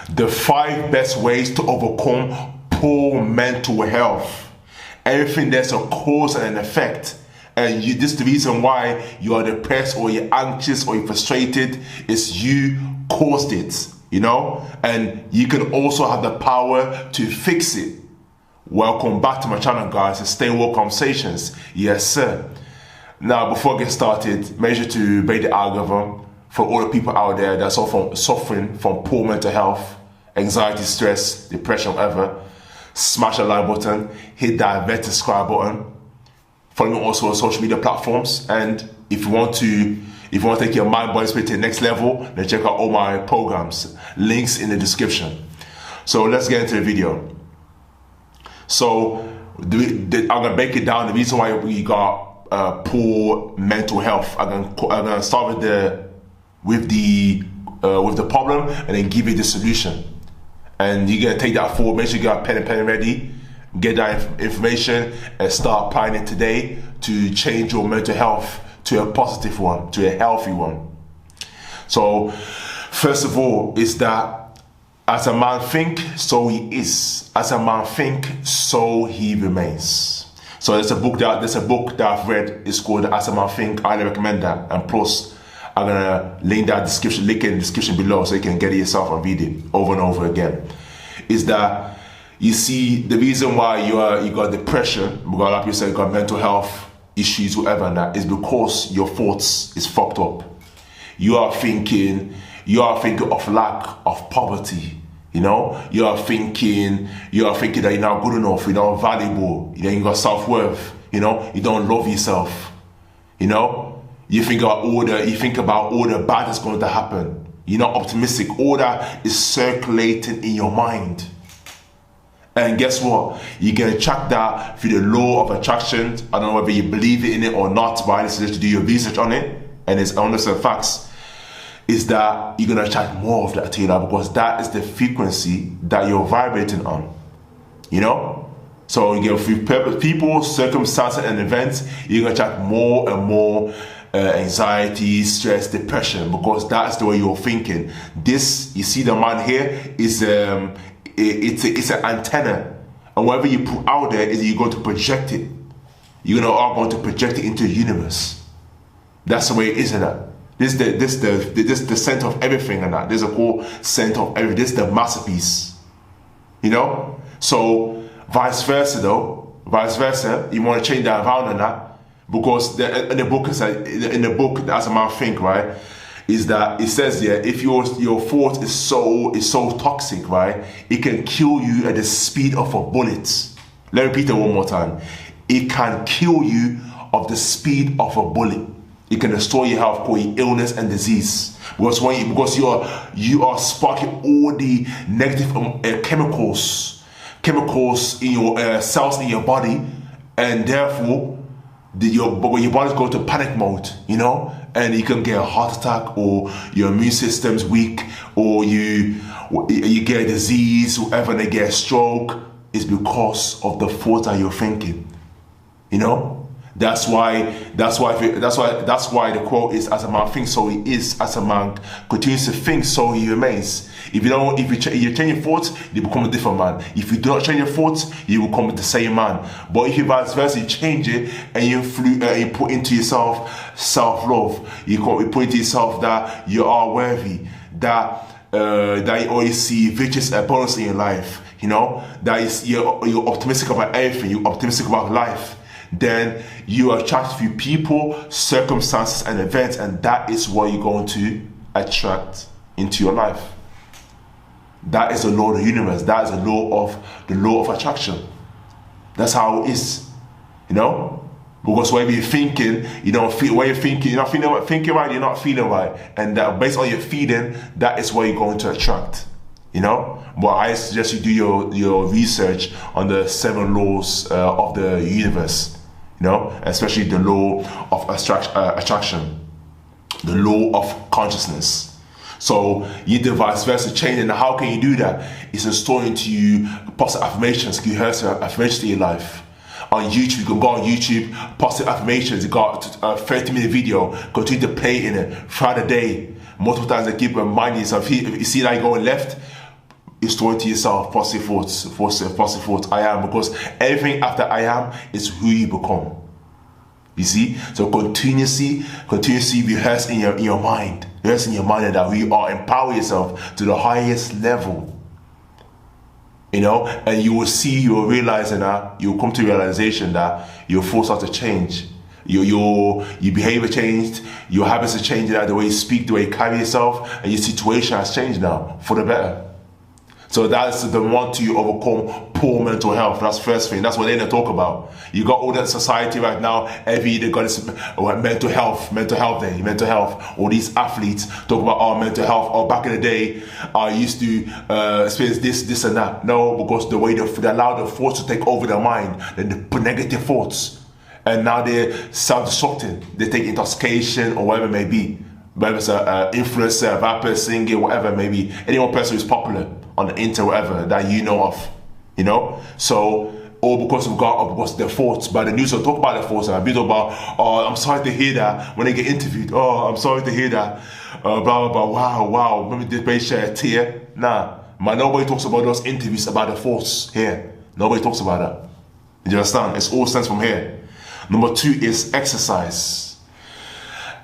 The 5 best ways to overcome poor mental health. Everything there's a cause and an effect. And this is the reason why you are depressed or you're anxious or you're frustrated. Is you caused it, and you can also have the power to fix it. Welcome back to my channel, guys. It's Stay Woke Conversations. Yes, sir. Now, before I get started, make sure to break the algorithm for all the people out there that's suffering from poor mental health, anxiety, stress, depression, whatever. Smash the like button, hit that red subscribe button. Follow me also on social media platforms. And if you want to take your mind, body, spirit to the next level, then check out all my programs. Links in the description. So let's get into the video. So I'm gonna break it down. The reason why we got poor mental health. I'm gonna start with the problem and then give you the solution. And you're gonna take that forward. Make sure you got a pen and ready. Get that information and start applying it today to change your mental health to a positive one, to a healthy one. So, first of all, is that as a man think, so he is. As a man think, so he remains. So there's a book that I've read. It's called As a Man Think. I highly recommend that. And plus, I'm gonna link in the description below so you can get it yourself and read it over and over again. Is that you see the reason why you got depression, because like you said, you got mental health issues, whatever, and that is because your thoughts is fucked up. You are thinking of lack, of poverty. You are thinking that you're not good enough, you're not valuable, you got self-worth, you don't love yourself, You think about all the bad that's going to happen. You're not optimistic. All that is circulating in your mind. And guess what? You can attract that through the law of attraction. I don't know whether you believe in it or not, but I suggest to do your research on it. And it's honest and facts. Is that you're going to attract more of that to your life because that is the frequency that you're vibrating on. So you get through people, circumstances, and events, you're going to attract more and more anxiety, stress, depression, because that's the way you're thinking. This, you see the man here, is it's an antenna, and whatever you put out there is you're going to project it. You're going to project it into the universe. That's the way it is, isn't it? This the center of everything, and that. There's a whole center of everything. This is the masterpiece. So vice versa, you want to change that around and that. Because in the book, As a Man Think, right, is that it says there, if your thought is so toxic, right, it can kill you at the speed of a bullet. Let me repeat it one more time. It can kill you at the speed of a bullet. It can destroy your health, cause you illness and disease. Because you are sparking all the negative chemicals in your cells in your body, and therefore your body's going to panic mode, and you can get a heart attack, or your immune system's weak, or you get a disease, whatever, and they get a stroke. Is because of the thoughts that you're thinking. That's why the quote is, as a man thinks, so he is. As a man continues to think, so he remains. If you change your thoughts, you become a different man. If you do not change your thoughts, you become the same man. But if you vice versa, you change it and you put into yourself self-love. You put into yourself that you are worthy, that you always see riches and abundance in your life. You're optimistic about everything. You're optimistic about life. Then you attract few people, circumstances, and events, and that is what you're going to attract into your life. That is the law of the universe. That is the law of attraction. That's how it is, Because when you're thinking, you don't feel. When you're thinking, you're not thinking right. You're not feeling right, and that based on your feeling, that is what you're going to attract. But I suggest you do your research on the 7 laws of the universe. Especially the law of attraction, the law of consciousness. So you do vice versa, change. And how can you do that? It's installing into you positive affirmations. You hear affirmations in your life. On YouTube, you can go on YouTube, positive affirmations. You got a 30-minute video, continue to play in it throughout the day. Multiple times, they keep reminding yourself. If you see that you're going left, is throwing to yourself positive thoughts, I am, because everything after I am is who you become. You see? So continuously rehearse in your mind. Rehearse in your mind that who you are. Empower yourself to the highest level. You know, and you will realize, and you'll come to realization that your thoughts have to change. Your behavior changed, your habits are changing, the way you speak, the way you carry yourself, and your situation has changed now for the better. So that's the one to overcome poor mental health. That's the first thing. That's what they're going to talk about. You got all that society right now, every year they got this mental health day. All these athletes talk about mental health. Back in the day, I used to experience this and that. No, because the way they allow the thoughts to take over their mind, then they put negative thoughts. And now they're self-destructing. They take intoxication or whatever it may be. Whether it's an influencer, a rapper, singer, whatever it may be. Any one person who's popular on the internet, whatever, that you know of. You know? So, all because of God, or because of their thoughts. But the news will talk about their thoughts. And people talk about, I'm sorry to hear that. When they get interviewed, I'm sorry to hear that. Blah, blah, blah. Wow. Maybe this may share a tear. Nah. Man, nobody talks about those interviews about the thoughts here. Nobody talks about that. You understand? It's all stems from here. Number 2 is exercise.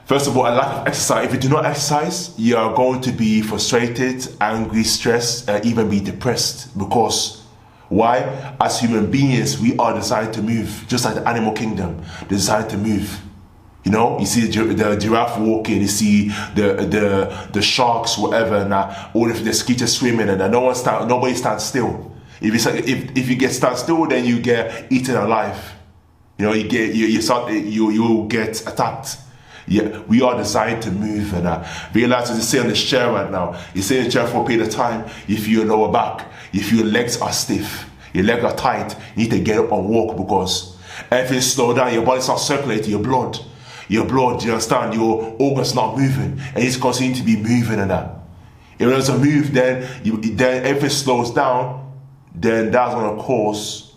First of all, a lack of exercise. If you do not exercise, you are going to be frustrated, angry, stressed, and even be depressed. Because why? As human beings, we are designed to move, just like the animal kingdom. They're designed to move. You know, you see the giraffe walking, you see the sharks, whatever, and all of the skeeters swimming, and nobody stands still. If you get stand still, then you get eaten alive. You know, you get attacked. Yeah, we are designed to move, and realize as you sit on this chair right now, you sit in the chair for a period of time. If your lower back, if your legs are stiff, your legs are tight, you need to get up and walk, because everything slow down, your body's not circulating, your blood, you understand, your organs not moving, and it's continuing to be moving and that. If it doesn't move, then everything slows down, then that's gonna cause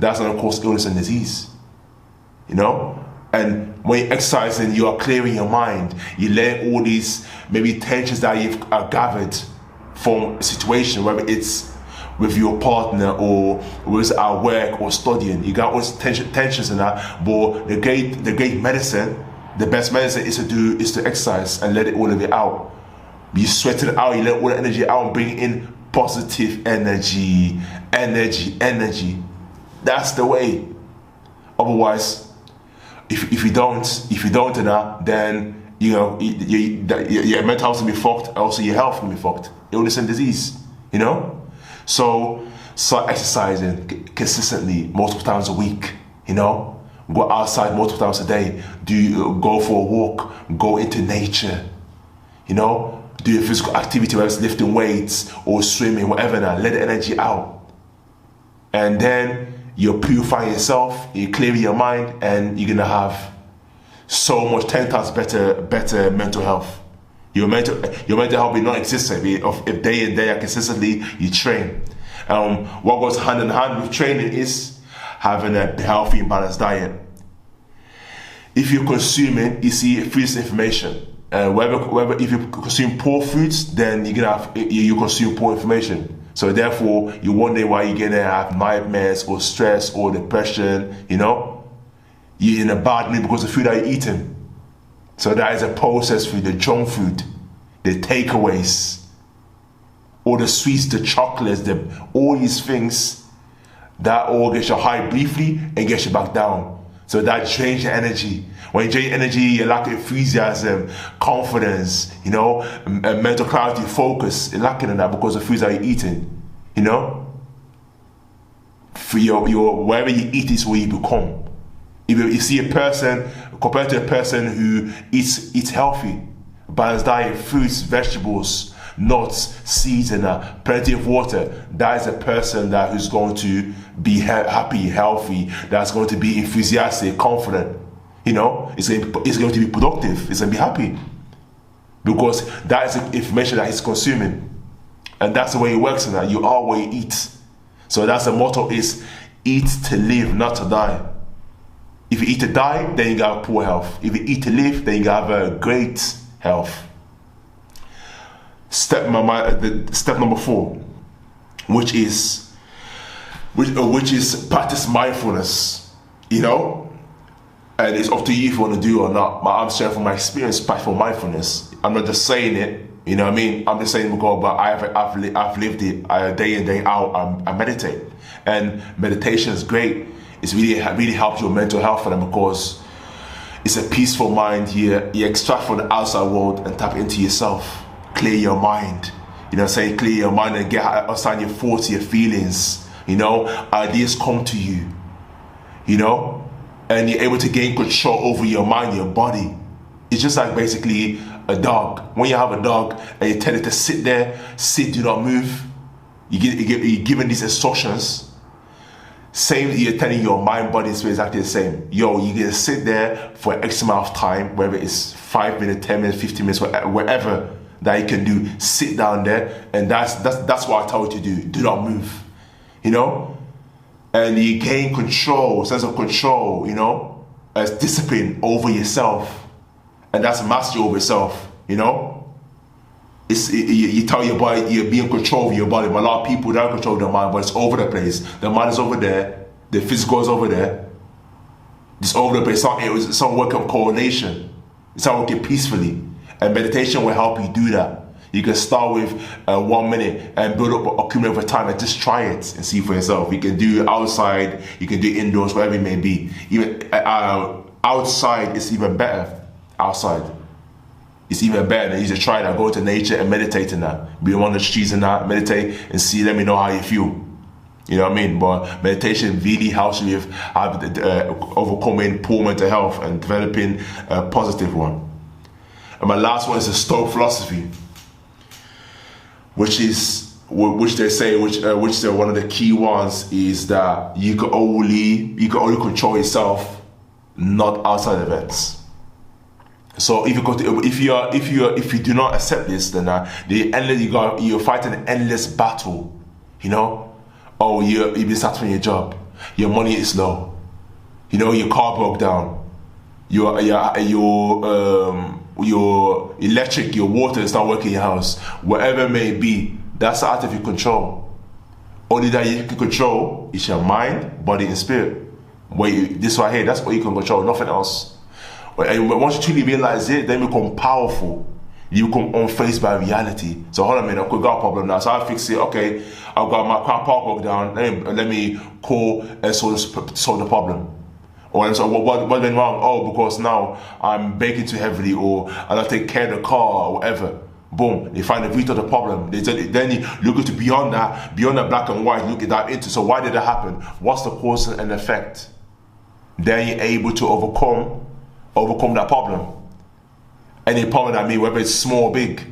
illness and disease. You know? And when you're exercising, you are clearing your mind. You let all these maybe tensions that you've gathered from a situation, whether it's with your partner or with at work or studying. You got all these tensions in that. But the great medicine, the best medicine is to exercise and let all of it out. You sweat it out, you let all the energy out and bring in positive energy. That's the way. Otherwise, if you don't, then you know your mental health will be fucked. Also, your health will be fucked. Illness and disease. You know, so start exercising consistently, multiple times a week. You know, go outside multiple times a day. Go for a walk. Go into nature. You know, do a physical activity, whether it's lifting weights or swimming, whatever. Now, let the energy out, and then you're purifying yourself, you're clearing your mind, and you're gonna have so much 10 times better mental health. Your mental health will not exist if day in day out consistently you train. What goes hand in hand with training is having a healthy and balanced diet. If you're consuming, you see, foods information. Whether if you consume poor foods, then you consume poor information. So therefore, you wonder why you're gonna have nightmares or stress or depression. You know, you're in a bad mood because of the food that you're eating. So that is a processed food, the junk food, the takeaways, all the sweets, the chocolates, all these things that all get you high briefly and get you back down. So that drains your energy. When you drain your energy, you lack enthusiasm, confidence, you know, mental clarity, focus. You're lacking in that because of foods that you're eating, you know. For your wherever you eat is where you become. If you see a person compared to a person who eats healthy, balanced diet, fruits, vegetables, nuts, seeds, and plenty of water, that is a person who's going to be happy, healthy, that's going to be enthusiastic, confident. You know, it's going to be productive, it's going to be happy. Because that is the information that he's consuming. And that's the way it works in that. You are what you eat. So that's the motto is eat to live, not to die. If you eat to die, then you got poor health. If you eat to live, then you got a great health. Step number 4. which is practice mindfulness, you know. And it's up to you if you want to do it or not. But I'm sharing from my experience, practice mindfulness. I'm not just saying it, you know what I mean? I'm just saying because, but I've lived it day in, day out. I meditate, and meditation is great. It's really helps your mental health for them, because it's a peaceful mind. You extract from the outside world and tap into yourself. Clear your mind. You know, say clear your mind and get outside your thoughts, your feelings. You know, ideas come to you. You know. And you're able to gain control over your mind, your body. It's just like basically a dog. When you have a dog and you tell it to sit there, do not move. You're given these instructions. Same, you're telling your mind, body, spirit exactly the same. Yo, you get to sit there for X amount of time, whether it's 5 minutes, 10 minutes, 15 minutes, whatever that you can do. Sit down there, and that's what I tell you to do. Do not move. You know? And you gain control, sense of control, you know, as discipline over yourself. And that's mastery over yourself, you know. You tell your body, you're being control of your body. But a lot of people don't control their mind, but it's over the place. The mind is over there, the physical is over there. It's over the place. It's not working on coordination. It's not working peacefully. And meditation will help you do that. You can start with 1 minute and build up, accumulate over time, and just try it and see for yourself. You can do it outside, you can do it indoors, whatever it may be. Even outside is even better. Outside, it's even better. You just try that. Go to nature and meditate in that. Be on the streets and that, meditate and see. Let me know how you feel. You know what I mean? But meditation really helps you with overcoming poor mental health and developing a positive one. And my last one is the Stoic philosophy, which they say they're one of the key ones, is that you can only control yourself, not outside events. So if you do not accept this, then you're fighting an endless battle. You know, you've been sacked from your job, your money is low, you know, your car broke down, your electric, your water is not working in your house, whatever it may be. That's out of your control. Only that you can control is your mind, body, and spirit. This right here, that's what you can control, nothing else. And once you truly realize it, then you become powerful. You become unfazed by reality. So hold on a minute, I've got a problem now. So I fix it. Okay, I've got my car broke down. Let me call and solve the problem. Or so what went wrong? Oh, because now I'm baking too heavily, or I don't take care of the car, or whatever. Boom, they find the root of the problem. Then you look into beyond that black and white, look at that into. So why did it happen? What's the cause and effect? Then you're able to overcome that problem. Any problem, I mean, whether it's small or big.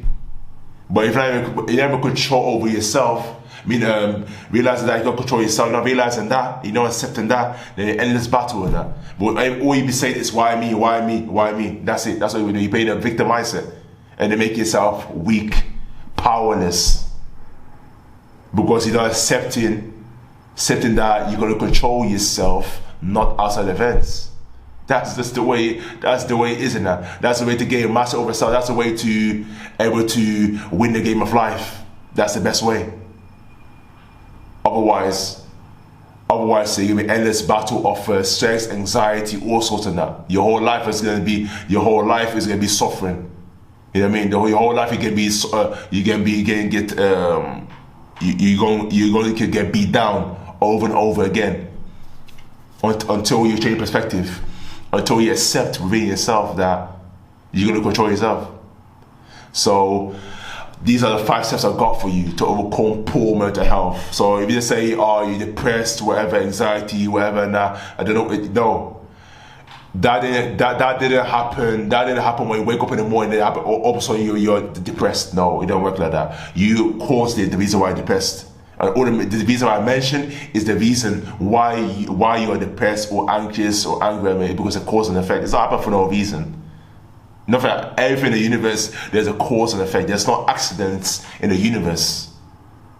But if you never control over yourself, realizing that you don't control yourself, not realizing that, you know, accepting that, then an endless battle with that. But all you be saying is, why me, why me, why me? That's it. That's what you do. You pay the victim mindset, and they make yourself weak, powerless, because you're not accepting that you're going to control yourself, not outside events. That's just the way. That's the way it is, isn't it? That's the way to gain master over self. That's the way to able to win the game of life. That's the best way. Otherwise, so you're gonna be endless battle of stress, anxiety, all sorts of that. Your whole life is gonna be suffering. You know what I mean? Your whole life you're going to get beat down over and over again until you change perspective. Until you accept within yourself that you're going to control yourself. So these are the 5 steps I've got for you to overcome poor mental health. So if you just say, oh, you're depressed, whatever, anxiety, whatever, I don't know, no. That didn't happen. That didn't happen when you wake up in the morning. All of a sudden you're depressed. No, it don't work like that. You caused the reason why you're depressed. The reason I mentioned is the reason why you are depressed or anxious or angry, because of cause and effect. It's not happening for no reason. Nothing. Everything in the universe, there's a cause and effect. There's no accidents in the universe.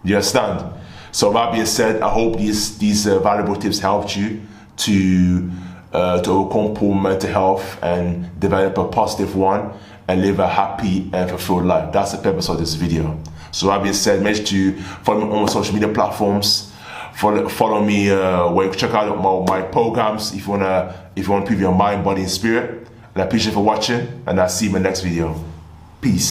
You understand? So that being said, I hope these valuable tips helped you to overcome poor mental health and develop a positive one and live a happy and fulfilled life. That's the purpose of this video. So that being said, make sure to follow me on my social media platforms. Follow me where you check out my programs if you wanna improve your mind, body, and spirit. And I appreciate you for watching, and I'll see you in my next video. Peace.